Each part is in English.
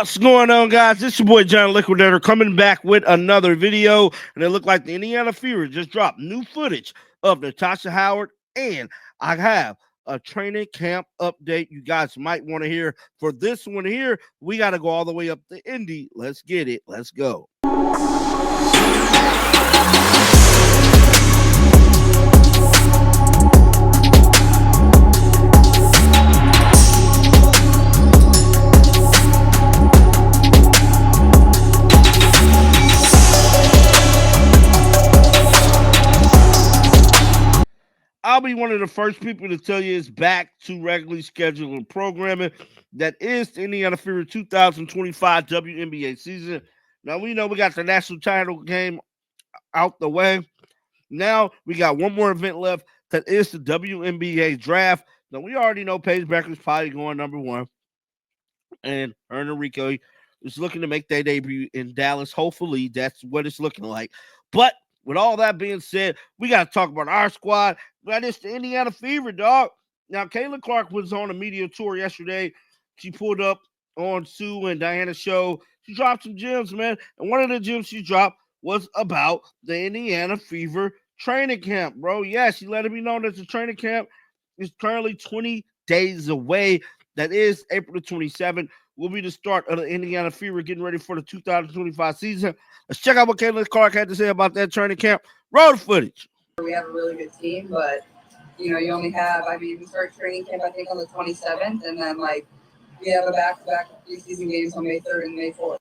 What's going on, guys? This is your boy John Liquidator coming back with another video. And it looked like the Indiana Fever just dropped new footage of Natasha Howard. And I have a training camp update you guys might want to hear. For this one here, we got to go all the way up to Indy. Let's get it. Let's go. I'll be one of the first people to tell you it's back to regularly scheduled programming. That is the Indiana Fever 2025 WNBA season. Now, we know we got the national title game out the way. Now, we got one more event left. That is the WNBA draft. Now, we already know Paige Becker's probably going number one. And her and Enrico is looking to make their debut in Dallas. Hopefully, that's what it's looking like. But with all that being said, we got to talk about our squad. That is the Indiana Fever, dog. Now, Kayla Clark was on a media tour yesterday. She pulled up on Sue and Diana's show. She dropped some gems, man. And one of the gems she dropped was about the Indiana Fever training camp, bro. Yeah, she let it be known that the training camp is currently 20 days away. That is April the 27th. Will be the start of the Indiana Fever getting ready for the 2025 season. Let's check out what Kayla Clark had to say about that training camp. Roll the footage. We have a really good team, but, you only have, we start training camp, I think, on the 27th, and then, we have a back-to-back preseason games on May 3rd and May 4th.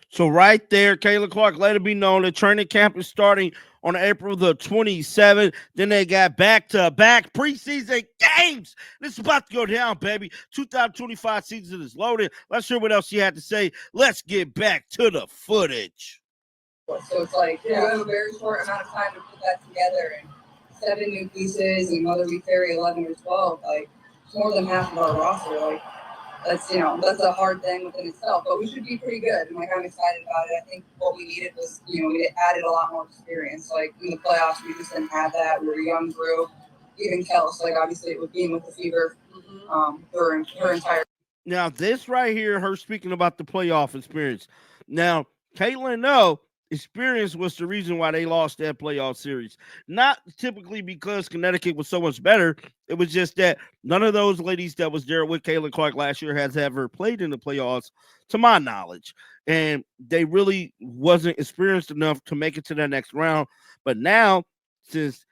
So right there, Kayla Clark let it be known that training camp is starting on April the 27th. Then they got back-to-back preseason games. This is about to go down, baby. 2025 season is loaded. Let's hear what else she had to say. Let's get back to the footage. So it's you have a very short amount of time to put that together, and 7 new pieces, and whether we carry 11 or 12, it's more than half of our roster. That's a hard thing within itself, but we should be pretty good. And I'm excited about it. I think what we needed was, we added a lot more experience. In the playoffs, we just didn't have that. We were a young group. Even Kels, obviously, it was being with the Fever during her entire. Now, this right here, her speaking about the playoff experience. Now, Caitlin, no. Experience was the reason why they lost that playoff series. Not typically because Connecticut was so much better. It was just that none of those ladies that was there with Kayla Clark last year has ever played in the playoffs, to my knowledge. And they really wasn't experienced enough to make it to that next round. But now, since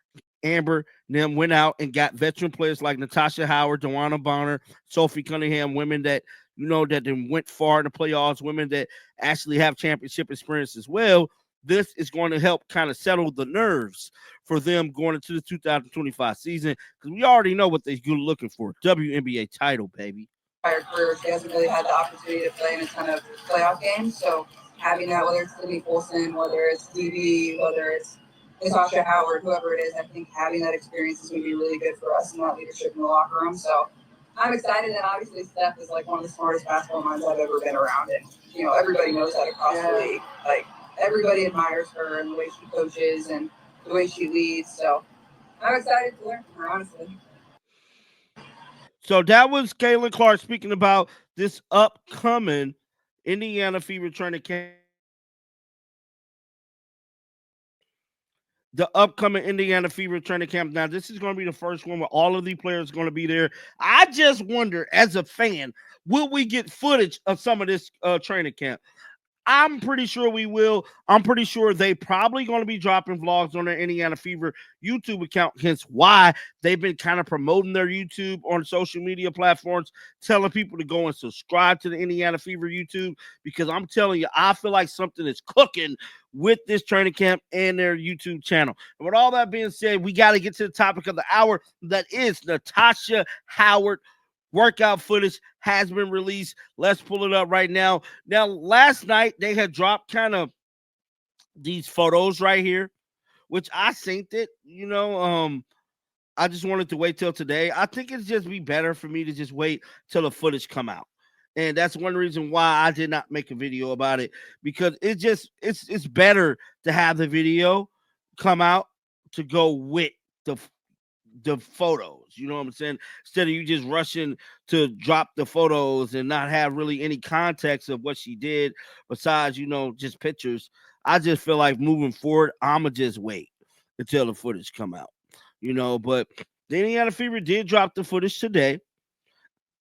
Amber and them went out and got veteran players like Natasha Howard, Dewana Bonner, Sophie Cunningham, women that that then went far in the playoffs, women that actually have championship experience as well. This is going to help kind of settle the nerves for them going into the 2025 season, because we already know what they're looking for. WNBA title, baby. Her career, she hasn't really had the opportunity to play in a ton of playoff games. So having that, whether it's Sydney Colson, whether it's DB, whether it's Natasha Howard, whoever it is, I think having that experience is going to be really good for us and that leadership in the locker room. So I'm excited, and obviously Steph is one of the smartest basketball minds I've ever been around, and everybody knows that across the league. Everybody admires her and the way she coaches and the way she leads. So I'm excited to learn from her, honestly. So that was Kayla Clark speaking about this upcoming Indiana Fever training camp. The upcoming Indiana Fever training camp. Now, this is going to be the first one where all of the players are going to be there. I just wonder, as a fan, will we get footage of some of this training camp? I'm pretty sure we will. I'm pretty sure they probably going to be dropping vlogs on their Indiana Fever YouTube account, hence why they've been kind of promoting their YouTube on social media platforms, telling people to go and subscribe to the Indiana Fever YouTube, because I'm telling you, I feel like something is cooking with this training camp and their YouTube channel. And with all that being said, we got to get to the topic of the hour. That is Natasha Howard. Workout footage has been released. Let's pull it up right now. Now, last night, they had dropped kind of these photos right here, which I synced it. I just wanted to wait till today. I think it'd just be better for me to just wait till the footage come out. And that's one reason why I did not make a video about it, because it's better to have the video come out to go with the photos. You know what I'm saying? Instead of you just rushing to drop the photos and not have really any context of what she did besides, just pictures. I just feel like moving forward, I'ma just wait until the footage come out. But the Indiana Fever did drop the footage today,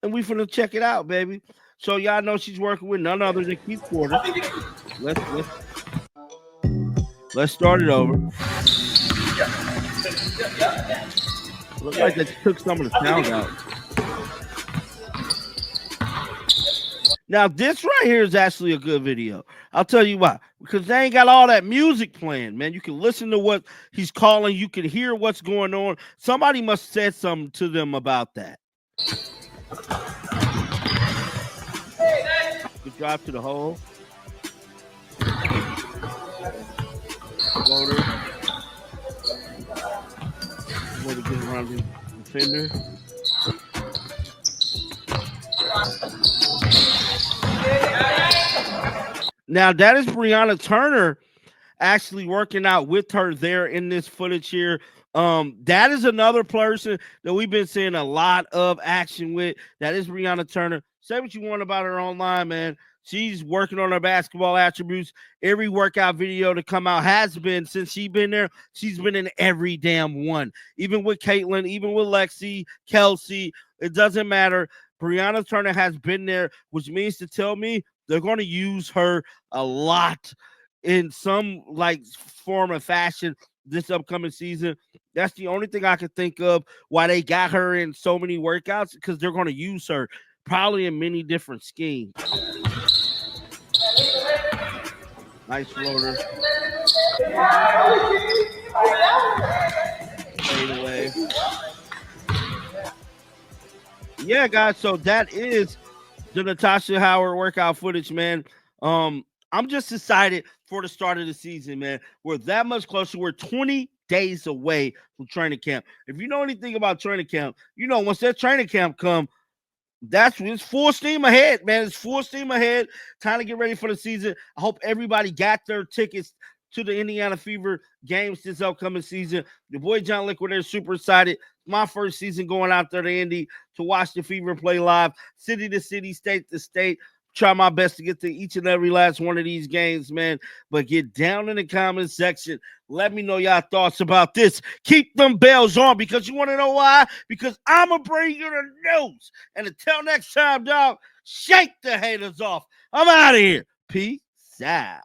and we finna check it out, baby. So y'all know she's working with none other than Keith Porter. Let's start it over. Looks like they took some of the sound out. Now, this right here is actually a good video. I'll tell you why. Because they ain't got all that music playing, man. You can listen to what he's calling. You can hear what's going on. Somebody must have said something to them about that. Good drive to the hole. Floater. Way to get around the defender. Now, that is Brianna Turner actually working out with her there in this footage here. That is another person that we've been seeing a lot of action with. That is Brianna Turner. Say what you want about her online, man. She's working on her basketball attributes. Every workout video to come out has been, since she's been there, she's been in every damn one. Even with Caitlin, even with Lexi, Kelsey, it doesn't matter. Brianna Turner has been there, which means to tell me they're going to use her a lot in some form or fashion this upcoming season. That's the only thing I can think of why they got her in so many workouts, because they're going to use her probably in many different schemes. Nice floater. Fade away. Yeah, guys, so that is the Natasha Howard workout footage, man. I'm just excited for the start of the season, man. We're that much closer. We're 20 days away from training camp. If you know anything about training camp, once that training camp come, it's full steam ahead, man. It's full steam ahead. Time to get ready for the season. I hope everybody got their tickets to the Indiana Fever games this upcoming season. The boy John Liquid is super excited. My first season going out there to Indy to watch the Fever play live, city to city, state to state. Try my best to get to each and every last one of these games, man. But get down in the comment section. Let me know y'all thoughts about this. Keep them bells on, because you want to know why? Because I'm going to bring you the news. And until next time, dog, shake the haters off. I'm out of here. Peace out.